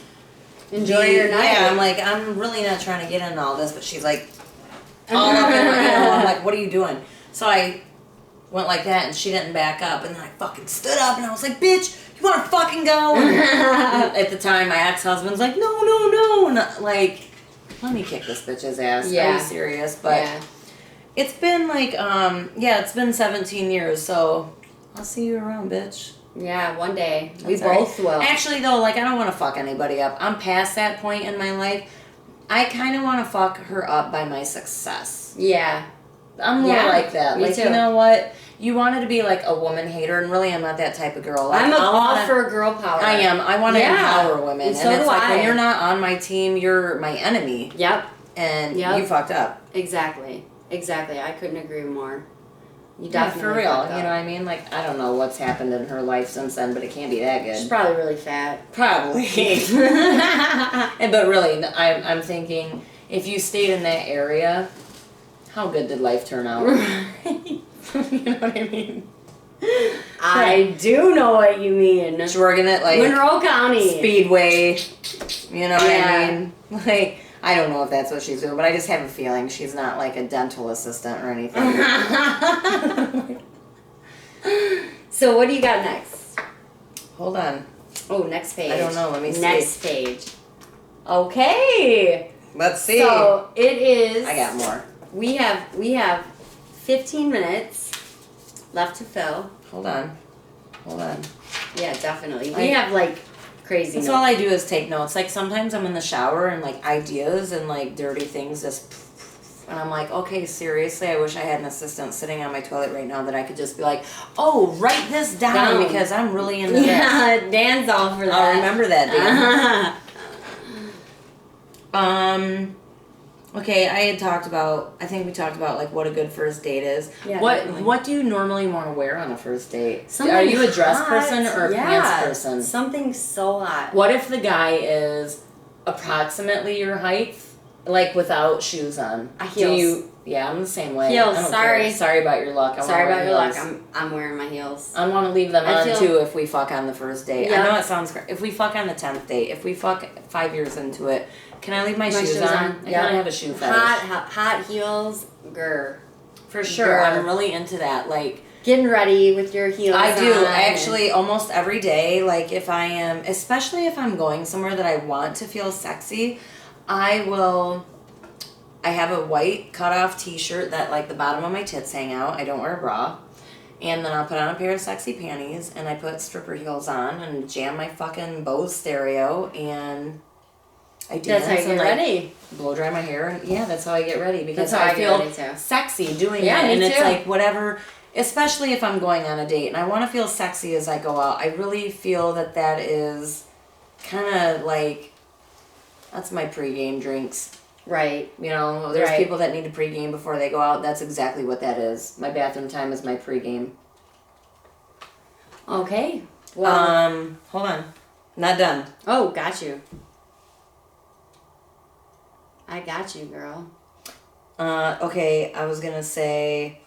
enjoy your night. Yeah, I'm like, I'm really not trying to get into all this. But she's like, all up in my, I'm like, what are you doing? So I went like that, and she didn't back up. And then I fucking stood up, and I was like, bitch, you want to fucking go? And at the time, my ex-husband's like, no. And like, let me kick this bitch's ass. Yeah. Are you serious? But it's been like, it's been 17 years, so I'll see you around, bitch. Yeah, one day. We both will. Actually, though, like, I don't want to fuck anybody up. I'm past that point in my life. I kind of want to fuck her up by my success. Yeah. I'm more like that. Me like, too. You know what? You wanted to be like a woman hater, and really I'm not that type of girl. Like, I'm all for girl power. I am. I want to empower women. And so it's do like I. when you're not on my team, you're my enemy. Yep. And you fucked up. Exactly. I couldn't agree more. You definitely for real. You know what I mean? Like, I don't know what's happened in her life since then, but it can't be that good. She's probably really fat. Probably. But really, I'm thinking, if you stayed in that area, how good did life turn out? You know what I mean? I do know what you mean. She's working at like Monroe County Speedway. You know what I mean? Like, I don't know if that's what she's doing, but I just have a feeling she's not like a dental assistant or anything. So what do you got next? Hold on. Oh, next page. I don't know. Let me see. Next page. Okay. Let's see. So it is. I got more. We have 15 minutes left to fill. Hold on. Yeah, definitely. We have like crazy That's notes. all I do is take notes. Like sometimes I'm in the shower and like ideas and like dirty things just, and I'm like, okay, seriously, I wish I had an assistant sitting on my toilet right now that I could just be like, oh, write this down because I'm really into this. Yeah, Dan's all for that. I'll remember that, Dan. Okay, I think we talked about like what a good first date is. Yeah, what do you normally want to wear on a first date? Are you a dress person or a pants person? Something so hot. What if the guy is approximately your height, like without shoes on? Heels. Yeah, I'm the same way. Heels. Sorry about your luck. Sorry about your luck. I'm wearing my heels. I want to leave them on too if we fuck on the first date. Yeah. I know it sounds great. If we fuck on the 10th date, if we fuck 5 years into it, can I leave my shoes on? I kind of have a shoe fetish. Hot heels, grrr. For sure. Grrr. I'm really into that. Like, getting ready with your heels I do. Actually, almost every day, like if I am, especially if I'm going somewhere that I want to feel sexy, I have a white cutoff t-shirt that like the bottom of my tits hang out. I don't wear a bra. And then I'll put on a pair of sexy panties and I put stripper heels on and jam my fucking Bose stereo and I dance. That's how you get ready. Blow dry my hair. And yeah, that's how I get ready because I feel sexy doing it. And it's like whatever, especially if I'm going on a date and I want to feel sexy as I go out. I really feel that is kind of like, that's my pregame drinks. Right. You know, there's people that need to pregame before they go out. That's exactly what that is. My bathroom time is my pregame. Okay. Well, hold on. Not done. Oh, got you. I got you, girl. Okay, I was gonna say,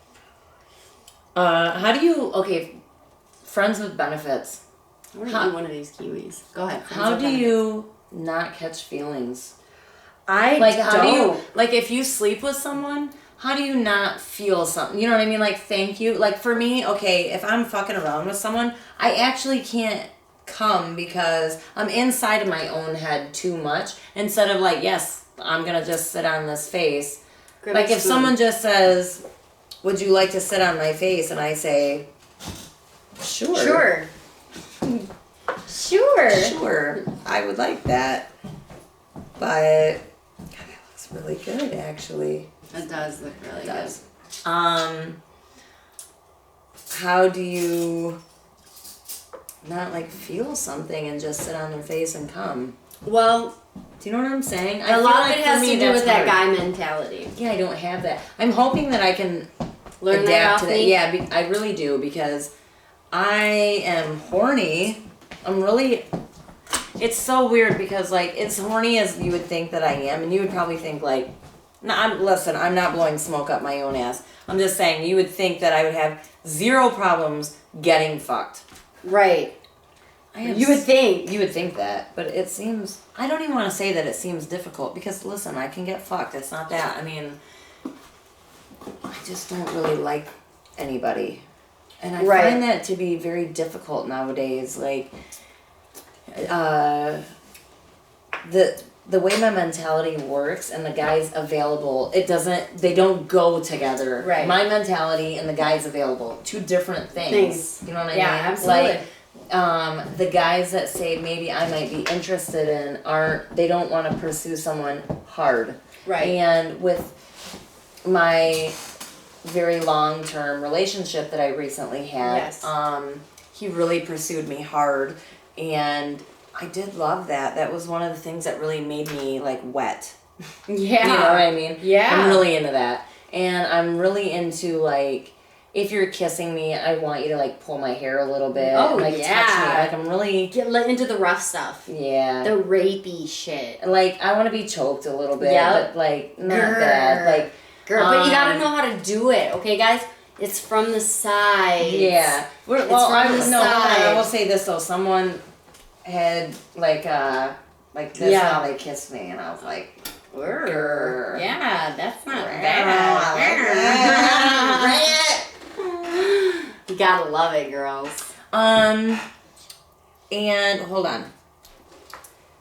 friends with benefits. I want to eat one of these kiwis. Go ahead. How do you not catch feelings? If you sleep with someone, how do you not feel something? You know what I mean? Like, thank you. Like, for me, okay, if I'm fucking around with someone, I actually can't come because I'm inside of my own head too much. Instead of like, yes, I'm gonna just sit on this face. Good like if spoon. someone just says, would you like to sit on my face? And I say, sure. Sure, I would like that. But God, that looks really good, actually. It does look really good. How do you not like feel something and just sit on their face and come? Well, do you know what I'm saying? A lot of it has to do with that guy mentality. Yeah, I don't have that. I'm hoping that I can learn adapt to that. me. Yeah, I really do, because I am horny. I'm really. It's so weird because like as horny as you would think that I am, and you would probably think like, listen, I'm not blowing smoke up my own ass. I'm just saying you would think that I would have zero problems getting fucked. Right. You would think. You would think that, but it seems. I don't even want to say that it seems difficult because listen, I can get fucked. It's not that. I mean, I just don't really like anybody, and I find that to be very difficult nowadays. Like, the way my mentality works and the guy's available, they don't go together. Right. My mentality and the guy's available, two different things. You know what I mean? Yeah, absolutely. Like, the guys that say maybe I might be interested in they don't want to pursue someone hard. Right. And with my very long-term relationship that I recently had, he really pursued me hard, and I did love that. That was one of the things that really made me like wet. Yeah. You know what I mean? Yeah. I'm really into that. And I'm really into like, if you're kissing me, I want you to like pull my hair a little bit. Oh, and, like, yeah. touch me. Like I'm really get into the rough stuff. Yeah. The rapey shit. Like I want to be choked a little bit, but like not Grrrl. bad. Like but you gotta know how to do it, okay, guys? It's from the side. Yeah. I will say this though. Someone had like this how they kissed me, and I was like, Grrrl. Yeah, that's not bad. You gotta love it, girls. And hold on.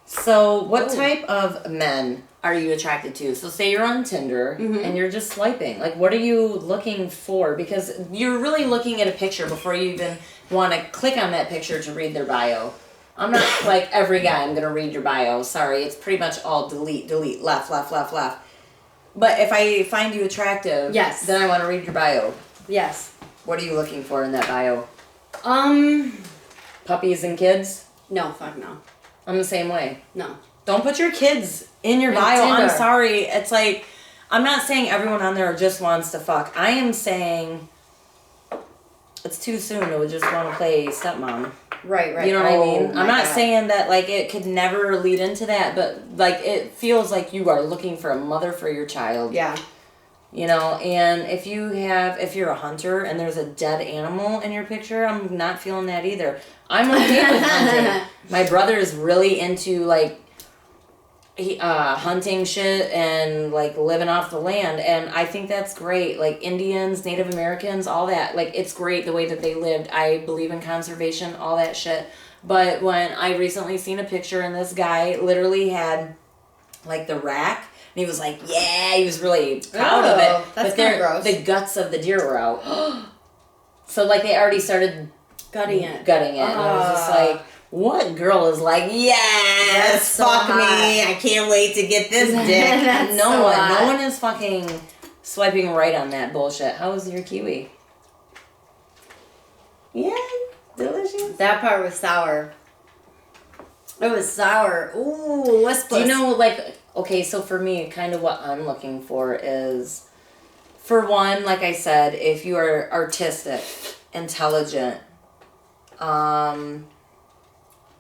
So, what type of men are you attracted to? So, say you're on Tinder and you're just swiping. Like, what are you looking for? Because you're really looking at a picture before you even want to click on that picture to read their bio. I'm not like every guy, I'm going to read your bio. Sorry, it's pretty much all delete, left. But if I find you attractive, then I want to read your bio. Yes. What are you looking for in that bio? Puppies and kids? No, fuck no. I'm the same way. No. Don't put your kids in your bio. Tinder. I'm sorry. It's like, I'm not saying everyone on there just wants to fuck. I am saying it's too soon to just want to play stepmom. Right. You know what I mean? I'm not saying that like it could never lead into that, but like it feels like you are looking for a mother for your child. Yeah. You know, and if you're a hunter and there's a dead animal in your picture, I'm not feeling that either. I'm okay with hunting. My brother is really into like hunting shit and like living off the land, and I think that's great. Like Indians, Native Americans, all that. Like it's great the way that they lived. I believe in conservation, all that shit. But when I recently seen a picture and this guy literally had like the rack. And he was like, yeah, he was really proud of it. That's kind of gross. The guts of the deer were out. So, like, they already started gutting it. And I was just like, what girl is like, yes, fuck me. I can't wait to get this dick. No one is fucking swiping right on that bullshit. How was your kiwi? Yeah, delicious. That part was sour. It was sour. Ooh, what's Do you know, like... Okay, so for me, kind of what I'm looking for is, for one, like I said, if you are artistic, intelligent, hold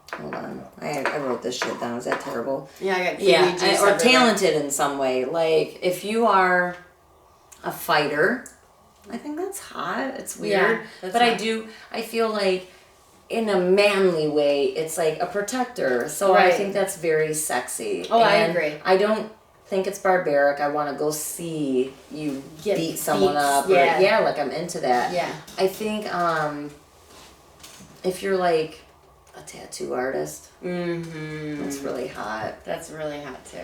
on, I wrote this shit down, is that terrible? Yeah, I got kiwi or talented in some way. Like, if you are a fighter, I think that's hot, it's weird, but hot. I feel like, in a manly way, it's like a protector. So I think that's very sexy. Oh, I agree. I don't think it's barbaric. I want to go see you beat someone up. Yeah. Or, like I'm into that. Yeah. I think if you're like a tattoo artist, that's really hot. That's really hot too.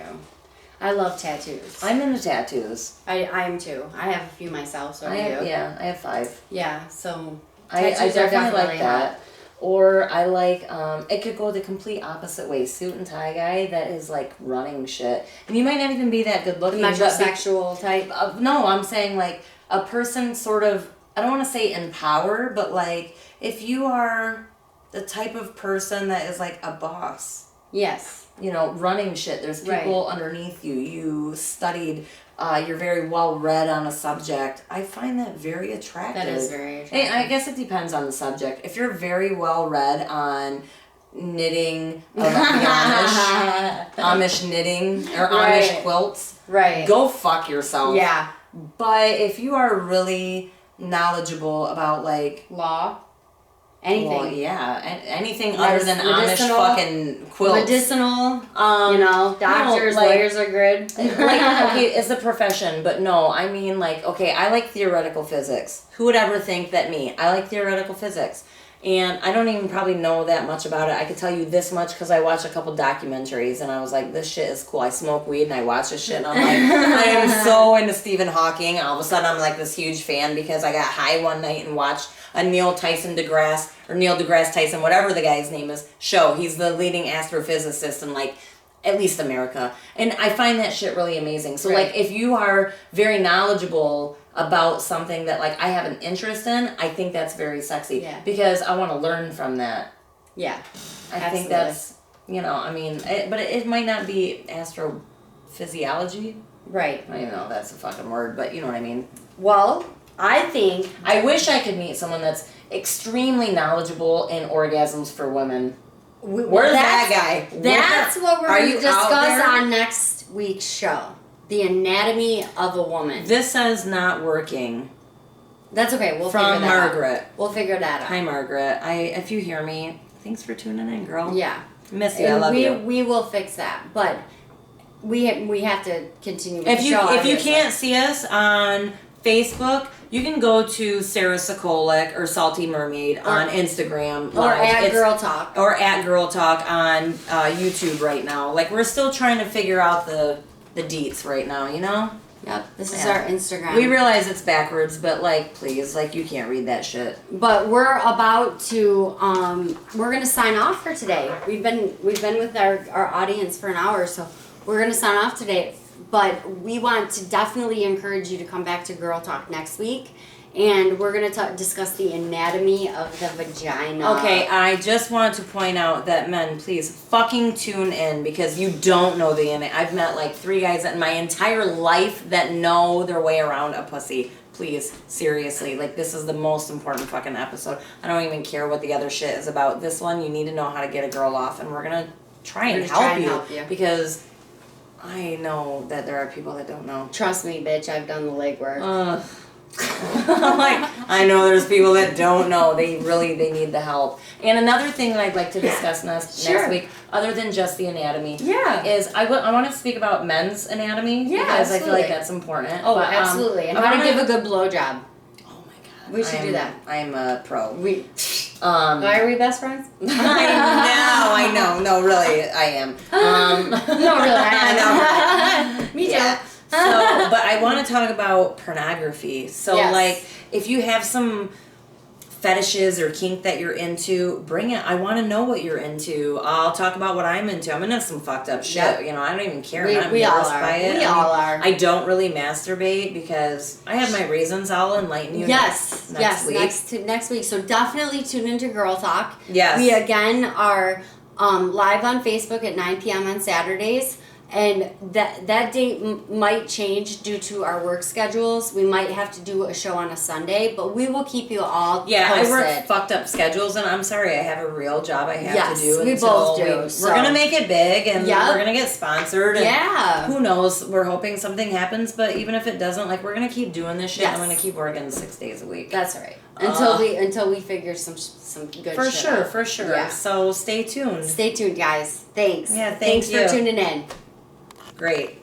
I love tattoos. I'm into tattoos. I am too. I have a few myself, so do you. Yeah, I have 5. Yeah, so I definitely like that. Or I like, it could go the complete opposite way. Suit and tie guy that is like running shit. And you might not even be that good looking. Metrosexual type? No, I'm saying like a person sort of, I don't want to say in power, but like if you are the type of person that is like a boss. Yes. You know, running shit. There's people underneath you. You studied. You're very well read on a subject. I find that very attractive. That is very attractive. And I guess it depends on the subject. If you're very well read on knitting, the Amish knitting or Amish quilts, go fuck yourself. Yeah. But if you are really knowledgeable about like law. Anything. Well, yeah, anything other than Amish fucking quilts. Medicinal, doctors, lawyers are good. Like, okay, it's a profession, but no, I mean, like, okay, I like theoretical physics. Who would ever think that me? I like theoretical physics. And I don't even probably know that much about it. I could tell you this much because I watched a couple documentaries and I was like, this shit is cool. I smoke weed and I watch this shit and I'm like, I am so into Stephen Hawking. All of a sudden I'm like this huge fan because I got high one night and watched a Neil deGrasse Tyson, whatever the guy's name is, show. He's the leading astrophysicist in like at least America. And I find that shit really amazing. So like if you are very knowledgeable about something that like I have an interest in, I think that's very sexy. Yeah. Because I want to learn from that. Yeah. I think that's, I mean, but it might not be astrophysiology. Right. I know that's a fucking word, but you know what I mean. Well, I wish I could meet someone that's extremely knowledgeable in orgasms for women. Where's that guy? That's what we're going to discuss on next week's show. The anatomy of a woman. This says not working. That's okay. We'll figure that Margaret. out. We'll figure that out. Hi, Margaret. If you hear me, thanks for tuning in, girl. Yeah. Miss you. I love you. We will fix that, but we have to continue with the show. If you can't see us on Facebook, you can go to Sarah Sokolic or Salty Mermaid on Instagram. Or at Grrrl Talk. Or at Grrrl Talk on YouTube right now. Like, we're still trying to figure out the deets right now, you know? Yep, this is our Instagram. We realize it's backwards, but like, please, like, you can't read that shit. But we're about to, we're gonna sign off for today. We've been with our audience for an hour, so we're gonna sign off today. But we want to definitely encourage you to come back to Grrrl Talk next week. And we're going to discuss the anatomy of the vagina. Okay, I just wanted to point out that men, please fucking tune in because you don't know the anatomy. I've met like 3 guys in my entire life that know their way around a pussy. Please, seriously, like this is the most important fucking episode. I don't even care what the other shit is about. This one, you need to know how to get a girl off, and we're going to try and help you because I know that there are people that don't know. Trust me, bitch, I've done the legwork. Like, I know there's people that don't know. They need the help. And another thing that I'd like to discuss next week, other than just the anatomy, is I want to speak about men's anatomy because I feel like that's important. Oh, but, absolutely. And how to give a good blowjob. Oh my god. We should do that. I'm a pro. Why are we best friends? I know. No, really, I am. No, really, I am. Me too. Yeah. So, but I want to talk about pornography. So, like, if you have some fetishes or kink that you're into, bring it. I want to know what you're into. I'll talk about what I'm into. I'm into some fucked up shit. Yep. You know, I don't even care. We all are. We all are. I don't really masturbate because I have my reasons. I'll enlighten you next week. Next week. So definitely tune into Grrrl Talk. Yes. We again are live on Facebook at 9 p.m. on Saturdays. And that date might change due to our work schedules. We might have to do a show on a Sunday, but we will keep you all posted. I work fucked up schedules, and I'm sorry, I have a real job I have to do. We both do. We're going to make it big, and we're going to get sponsored. And who knows? We're hoping something happens, but even if it doesn't, like, we're going to keep doing this shit. I'm going to keep working 6 days a week. That's right. Until we figure some good shit out. For sure. Yeah. So stay tuned. Stay tuned, guys. Thanks. Yeah, Thanks for tuning in. Great.